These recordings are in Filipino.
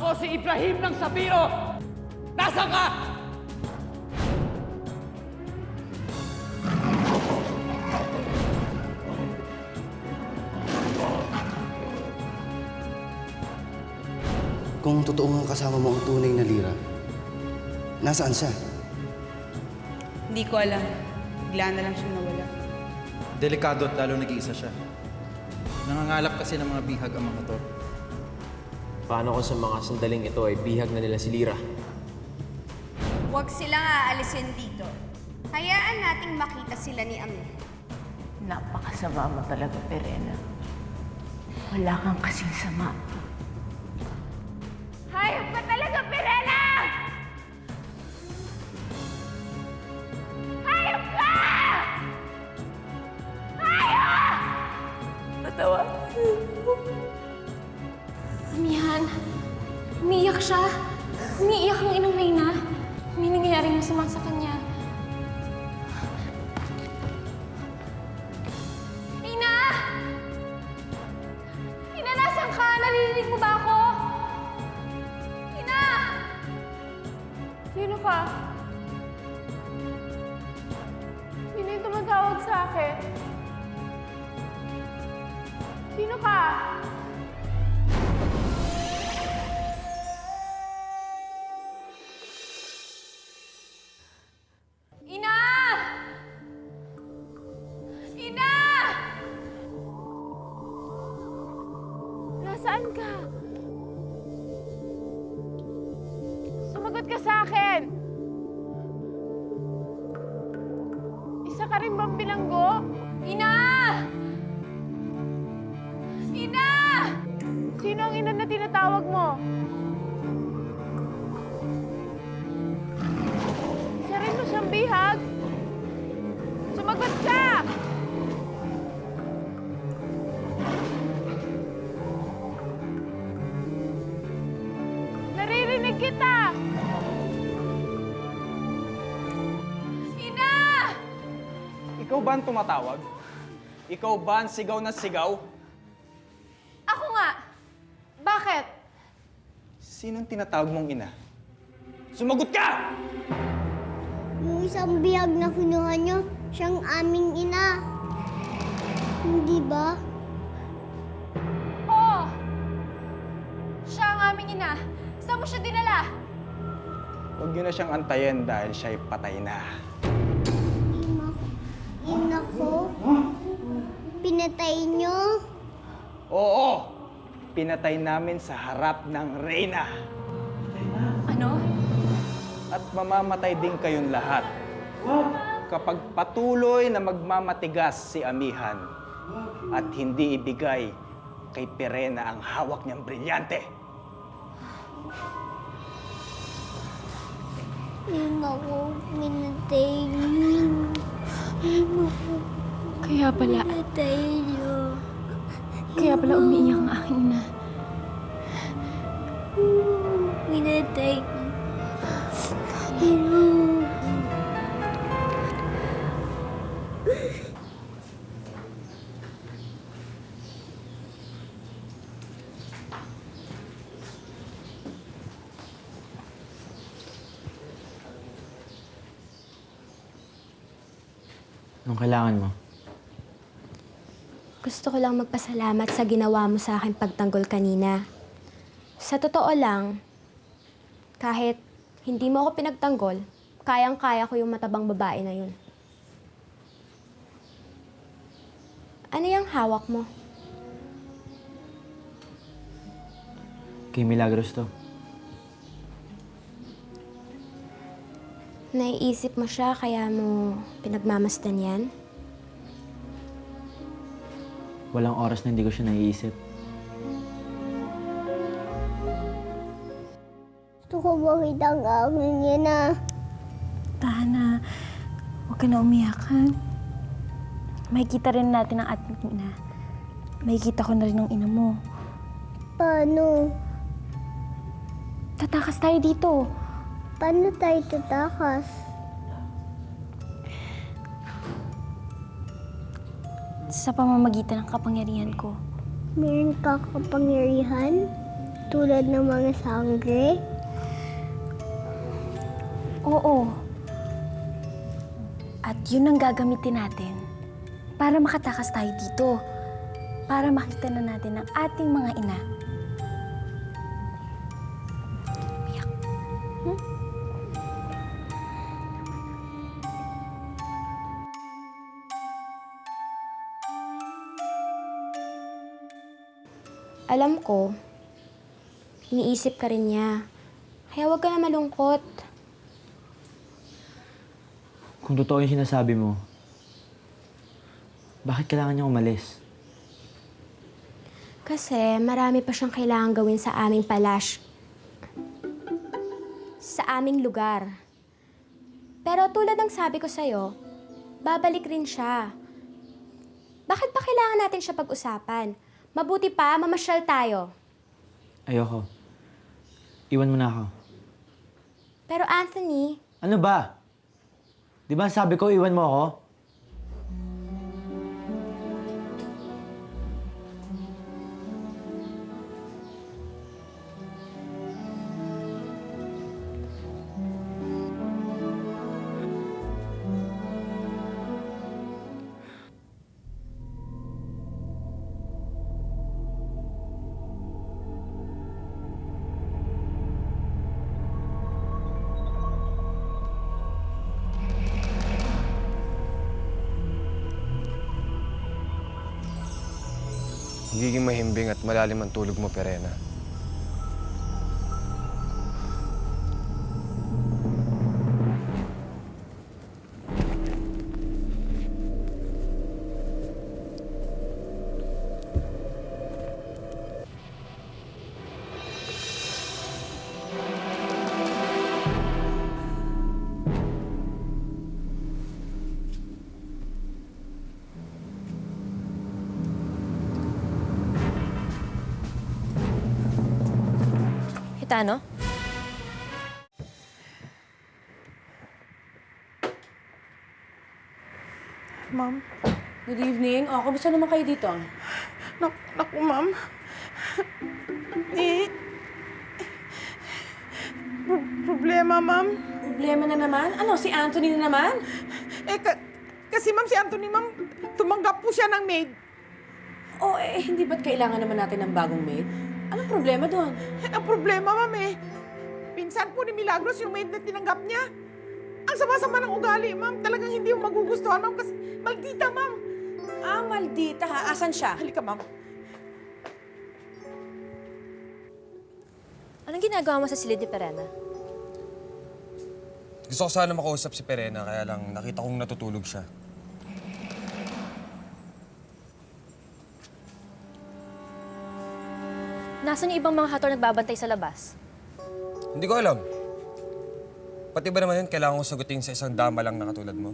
Ako si Ibrahim ng Sabiro! Nasaan ka? Kung totoo nga kasama mo ang tunay na Lira, nasaan siya? Hindi ko alam. Bigla na lang siyang nawala. Delikado at lalo nag-iisa siya. Nangangalap kasi ng mga bihag ang mga to. Paano kung sa mga sandaling ito ay bihag na nila si Lira? Huwag silang aalisin dito. Hayaan nating makita sila ni Ami. Napakasama mo talaga, Perena. Wala kang kasing sama. Hayop ka talaga, Perela! Hayop ka! Hayop! Natawa. Amihan, umiiyak siya. Umiiyak ang inang Reyna. May nangyayaring masama sa kanya. Reyna! Reyna, nasan ka? Naririnig mo ba ako? Reyna! Sino ka? Sino yung tumatawag sa akin? Sino ka? Ina! Ina! Nasaan ka? Sumagot ka sa akin! Isa ka rin bang bilanggo? Ina! Ina! Sino ang ina na tinatawag mo? Isa rin mo siyang bihag? Sumagot ka! Naririnig kita! Ina! Ikaw ba ang tumatawag? Ikaw ba ang sigaw na sigaw? Ako nga! Bakit? Sinong tinatawag mong ina? Sumagot ka! Yung isang bihag na kinuha niyo, siyang aming ina. Hindi ba? Oo! Siya ang aming ina. Saan mo siya dinala? Huwag niyo na siyang antayin dahil siya'y patay na. Ina ko? Pinatay niyo? Oo! Pinatay namin sa harap ng Reyna. Ano? At mamamatay din kayong lahat. Kapag patuloy na magmamatigas si Amihan at hindi ibigay kay Perena ang hawak niyang brilyante. Ina ko, pinatay niyo. Kaya pala, Pinatay niyo. kaya pala umiiyak ang aking ina. Pinatay niyo. Anong kailangan mo? Gusto ko lang magpasalamat sa ginawa mo sa akin pagtanggol kanina. Sa totoo lang, kahit hindi mo ako pinagtanggol, kayang-kaya ko yung matabang babae na yun. Ano yung hawak mo? Kay Milagros to. Naiisip mo siya kaya mo pinagmamasdan yan? Walang oras na hindi ko siya naiisip. Gusto ko makita ang aking ina. Tahana, huwag ka na umiyakan. Makikita rin natin ang ating ina. Makikita ko na rin ang ina mo. Paano? Tatakas tayo dito. Paano tayo tatakas? Sa pamamagitan ng kapangyarihan ko. Meron ka kapangyarihan? tulad ng mga sangre? Oo. At yun ang gagamitin natin para makatakas tayo dito. Para makita na natin ang ating mga ina. Umiyak. Alam ko, iniisip ka rin niya. Kaya huwag ka na malungkot. Kung totoo yung sinasabi mo, bakit kailangan niya umalis? Kasi marami pa siyang kailangan gawin sa aming palash. Sa aming lugar. Pero tulad ng sabi ko sa'yo, babalik rin siya. Bakit pa kailangan natin siya pag-usapan? Mabuti pa, mamasyal tayo. Ayoko. Iwan mo na ako. Pero Anthony, Ano ba? Di ba sabi ko iwan mo ako? Magiging mahimbing at malalim ang tulog mo, Perena. Hitano? Ma'am. Good evening. O, kamusta naman kayo dito? Naku, ma'am. Problema, ma'am. Problema na naman? Ano, si Anthony na naman? Kasi ma'am, si Anthony, ma'am, tumanggap po siya ng maid. Hindi ba't kailangan naman natin ng bagong maid? Anong problema doon? Ang problema, ma'am, pinsan po ni Milagros yung maid na tinanggap niya. Ang sama-sama ng ugali, ma'am. Talagang hindi yung magugustuhan, ma'am, kasi maldita, ma'am. Maldita ha? Asan siya? Halika, ma'am. Anong ginagawa mo sa silid ni Perena? Gusto ko sana makausap si Perena, kaya lang nakita kong natutulog siya. Nasaan yung ibang mga hator nagbabantay sa labas? Hindi ko alam. Pati ba naman yun, kailangan kong sagutin sa isang dama lang na katulad mo?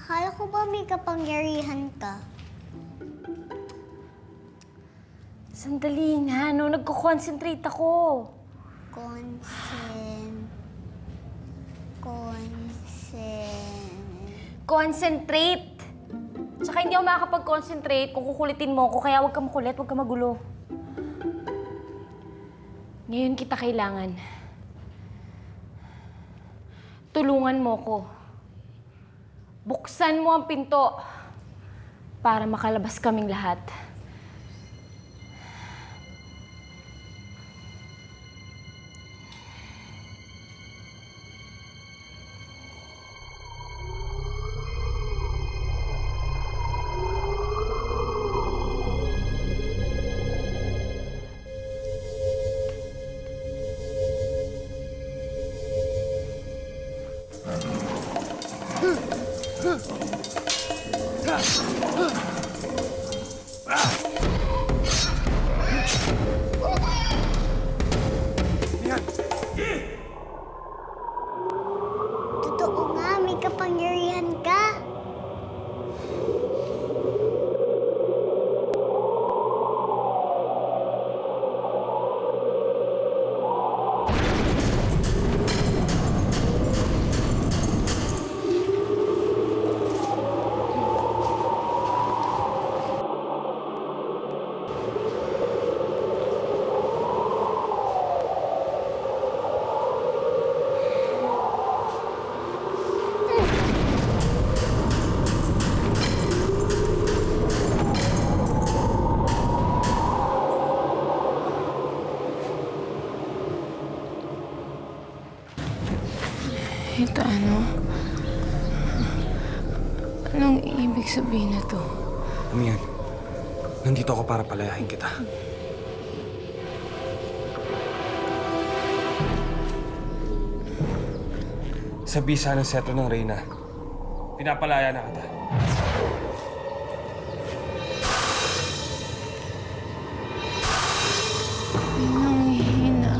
Akala ko ba may kapangyarihan ka? Sandali nga, no? Nagko-concentrate ako. Concentrate! Tsaka hindi ako makakapag-concentrate kung kukulitin mo ko, kaya huwag ka makulit, huwag ka magulo. Ngayon kita kailangan. Tulungan mo ko. Buksan mo ang pinto para makalabas kaming lahat. Totoo nga, may kapangyarihan ka. ibig sabihin na to? Amihan, nandito ako para palayahin kita. Sa bisa ng seto ng Reyna, pinapalaya na kita. Pinanghihina.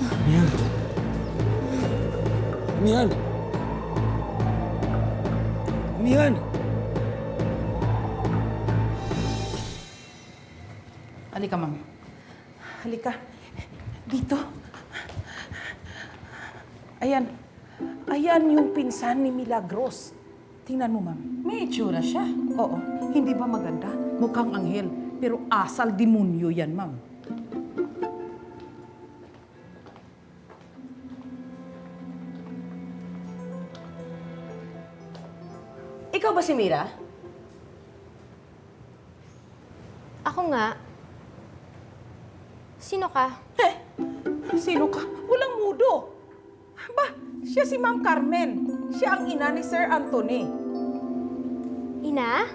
Amihan! Amihan! Amihan! Halika, ma'am. Halika. Dito. Ayan. Ayan yung pinsan ni Milagros. Tingnan mo, ma'am. May itsura siya. Oo. Hindi ba maganda? Mukhang anghel. Pero asal demonyo yan, ma'am. Ikaw ba si Mira? Ako nga. Sino ka? Sino ka? Walang mudo. Ba, siya si Ma'am Carmen. Siya ang ina ni Sir Anthony. Ina?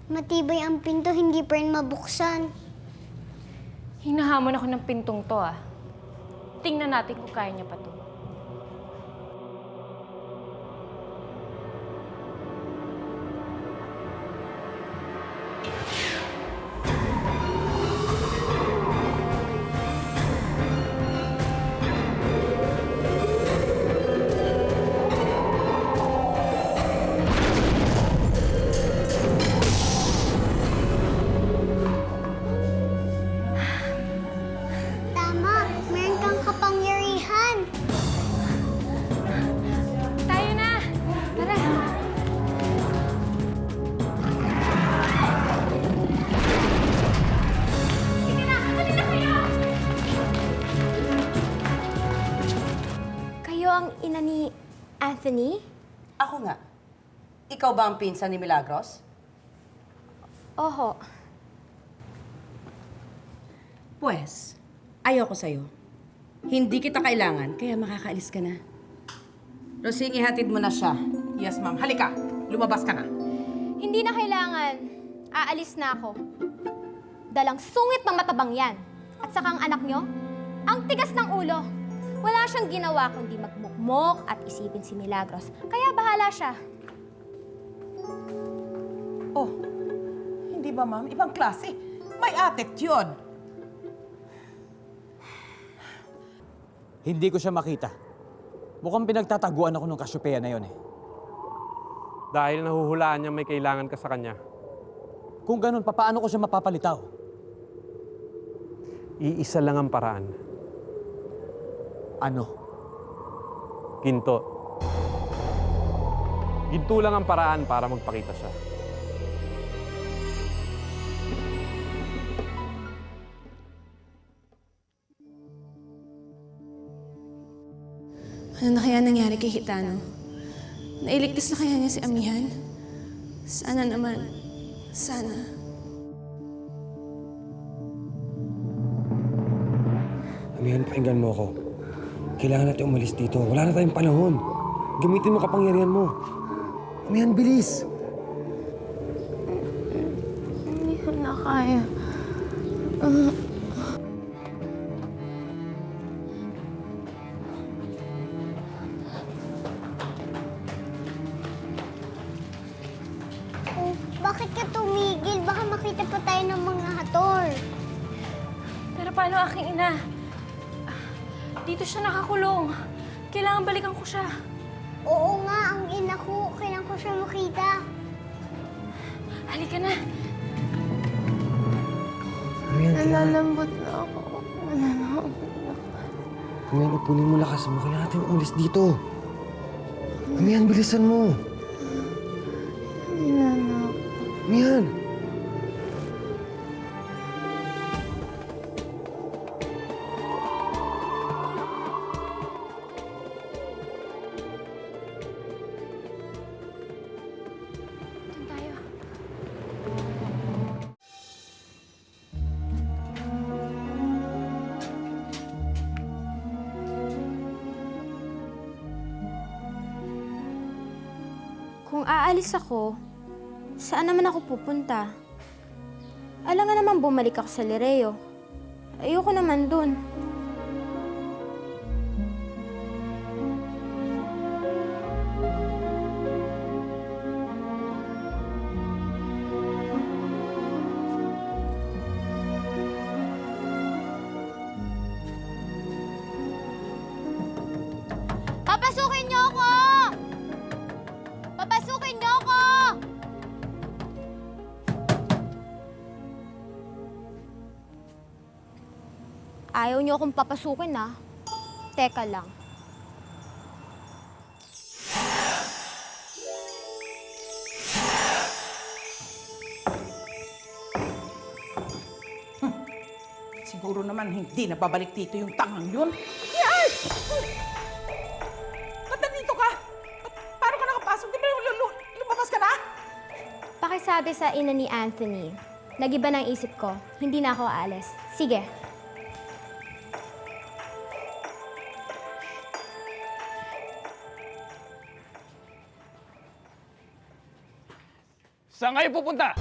Matibay ang pinto, hindi pa rin mabuksan. Hinahamon ako ng pintong to ah. Tingnan natin kung kaya niya pa to. Tama, meron kang kapangyarihan. Tayo na! Tara! Sige na! Halina kayo! Kayo ang ina ni Anthony? Ako nga. Ikaw ba ang pinsan ni Milagros? Oho. Pues, ayoko sa'yo. Hindi kita kailangan, kaya makakaalis ka na. Rosing, ihatid mo na siya. Yes, ma'am. Halika. Lumabas ka na. Hindi na kailangan. Aalis na ako. Dalang sungit ng matabang yan. At saka ang anak nyo, ang tigas ng ulo. Wala siyang ginawa kundi magmukmok at isipin si Milagros. Kaya bahala siya. Oh, hindi ba, ma'am? Ibang klase. May attitude. Hindi ko siya makita. Mukhang pinagtataguan ako ng kasyupeya na yon eh. Dahil nahuhulaan niya may kailangan ka sa kanya. Kung ganun, paano ko siya mapapalitaw? Iisa lang ang paraan. Ano? Ginto. Ginto lang ang paraan para magpakita siya. Ano na kaya nangyari kay Hitano? Nailigtas na kaya niya si Amihan? Sana naman. Sana. Amihan, pakinggan mo ako. Kailangan natin umalis dito. Wala na tayong panahon. Gamitin mo kapangyarihan mo. Amihan, bilis! Hindi ko na kaya. Oh, bakit ka tumigil? Baka makita pa tayo ng mga hator. Pero paano aking ina? Dito siya nakakulong. Kailangan balikan ko siya. Oo nga, ang ina ko. Kailangan ko siya makita. Halika na. Amihan, Nalalambot na ako. Nalalambot. Amihan, ipunin mo lakas mo. Kailangan natin umalis dito. Amihan, bilisan mo. Nalalambot. Amihan! Doon tayo. Kung aalis ako, saan naman ako pupunta? Alam nga naman bumalik ako sa Lireo. Ayoko naman dun. Papasukin niyo ako! Papasukin niyo ako! Ayaw niyo akong papasukin, ah. Teka lang. Siguro naman hindi na babalik dito yung tangang yun. Yes! Ba't nandito ka? Paano ka nakapasok? Di ba lumabas ka na? Pakisabi sa ina ni Anthony. Nagiba ng isip ko. Hindi na ako aalis. Sige. Saan kayo pupunta?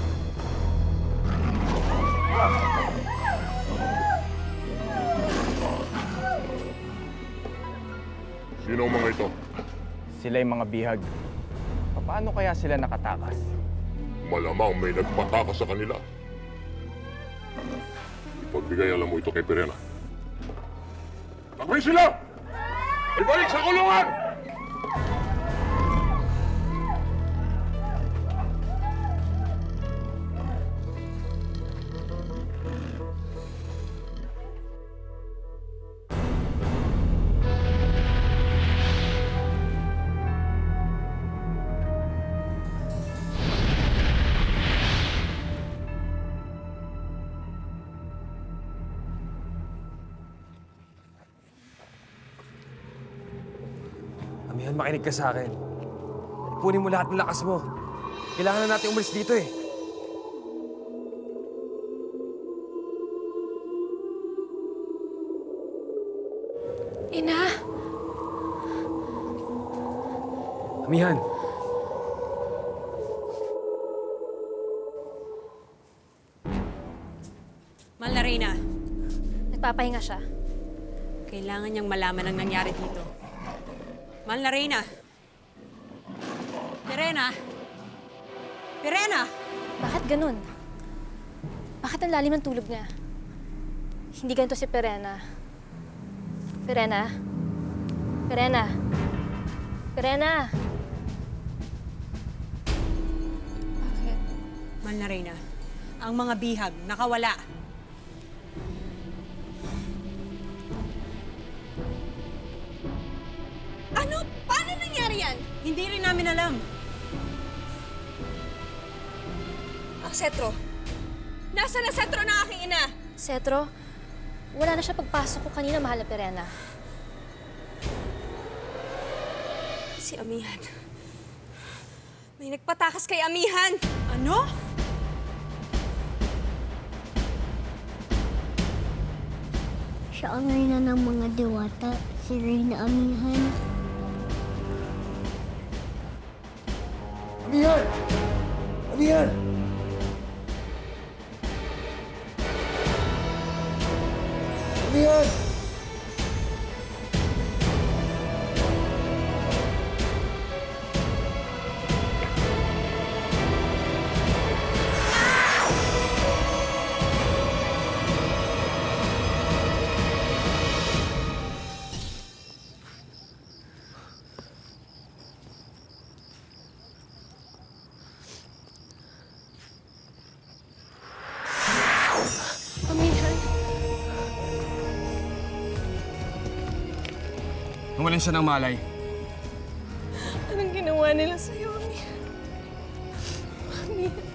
Sino ang mga ito? Sila yung mga bihag. Paano kaya sila nakatakas? Malamang may nagpatakas sa kanila. Ipagbigay alam mo ito kay Perena. Takbay sila! Ibalik sa kulungan! Amihan, makinig ka sa akin. Punin mo lahat ng lakas mo. Kailangan na natin umalis dito eh. Ina! Amihan! Mahal na Reyna, Nagpapahinga siya. kailangan niyang malaman ang nangyari dito. Mahal na Reyna. Perena! Perena! Bakit ganun? Bakit ang lalim ng tulog niya? Hindi ganito si Perena. Perena? Perena? Perena? Bakit? Mahal na Reyna, ang mga bihag nakawala. Ano? Paano nangyari yan? Hindi rin namin alam. Setro. Nasaan na Setro ng aking ina? Setro? Wala na siya pagpasok ko kanina, mahal na Perena. Si Amihan. May nagpatakas kay Amihan. Ano? Siya ang reyna ng mga diwata, si Reyna Amihan. Amihan! Amihan! Amihan! Nawalan siya ng malay. Anong ginawa nila sa'yo, Amihan? Amihan.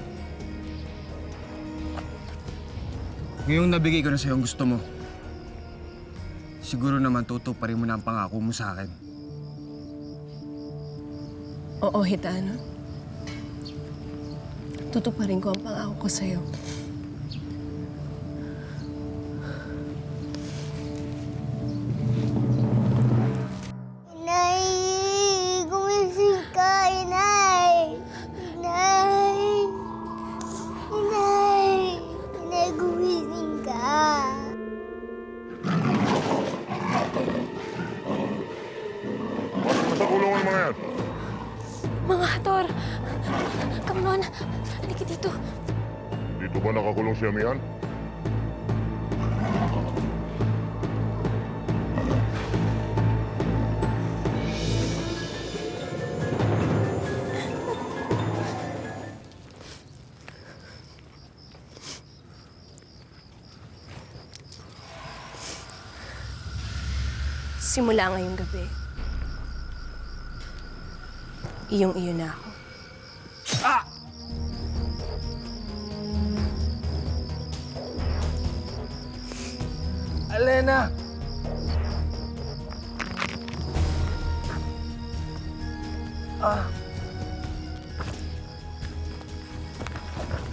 Ngayong nabigay ko na sa'yo ang gusto mo, siguro naman tutuparin mo na ang pangako mo sa akin. Oo, Hitano. Tutuparin ko ang pangako ko sa'yo. Inay! Gumising ka, Inay! yung mga yan? Mga Hator! Come on! Halika dito. Dito ba nakakulong si Amihan? Simula ngayong gabi, iyong-iyo na ako. Alena!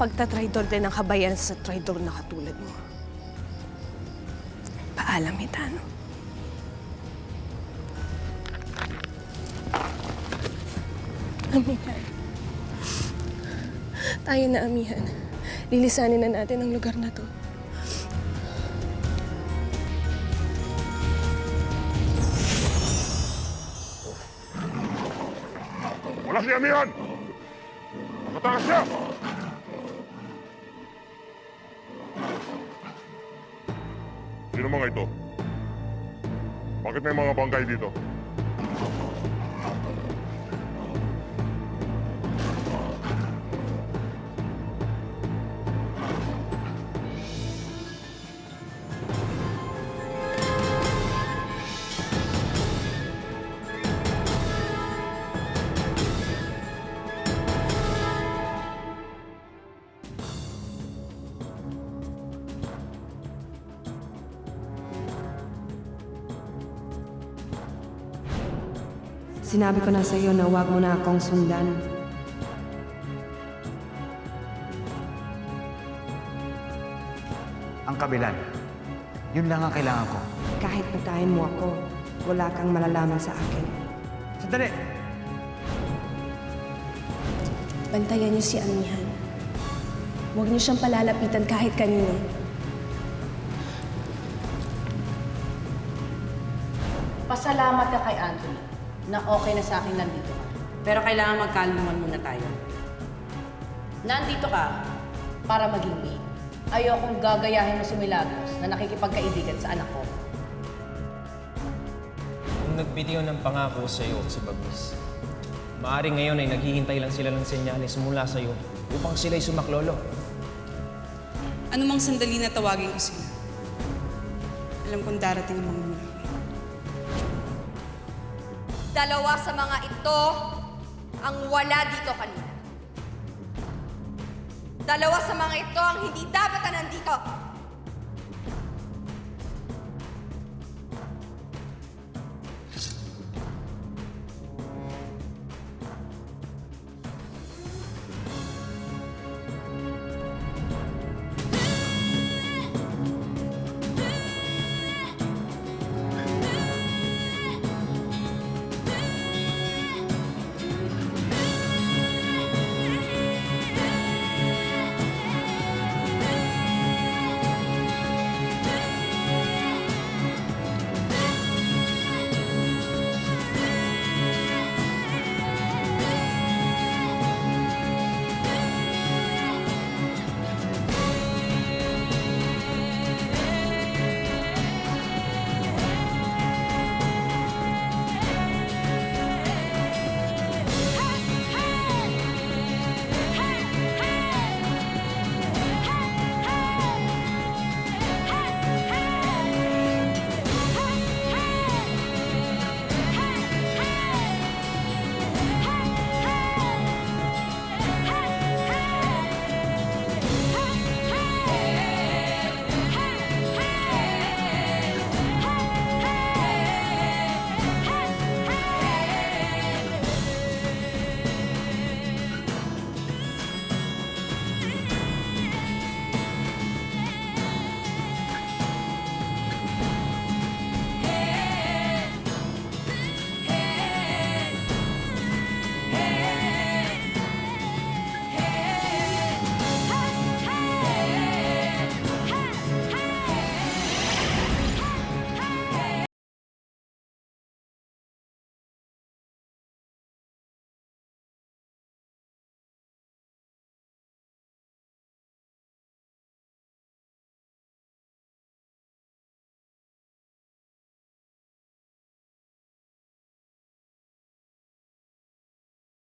Pagtatraidor din ang kabayan sa traidor na katulad mo. Paalam, Hitano. Amihan. Tayo na, Amihan. Lilisanin na natin ang lugar na to. Wala si Amihan! Nakatakas siya! Sino mga ito? Bakit may mga bangkay dito? Sinabi ko na sa iyo na huwag mo na akong sundan. Ang kabilan. Yun lang ang kailangan ko. Kahit patayin mo ako, wala kang malalaman sa akin. Sandali! Bantayan niyo si Amihan. Huwag niyo siyang palalapitan kahit kanino. Pasalamat ka kay Anthony na okay na sa akin nandito ka. Pero kailangan magkalungan muna tayo. Nandito ka para maging maid. Ayokong gagayahin mo si Milagros na nakikipagkaibigan sa anak ko. Kung nagbitiw ng pangako sa iyo si Bagnis, maaaring ngayon ay naghihintay lang sila ng senyales mula sa iyo upang sila'y sumaklolo. Anumang sandali na tawagin ko sila. Alam kong darating ang mga mulaki. Dalawa sa mga ito ang wala dito kanina. Dalawa sa mga ito ang hindi dapat na nandito.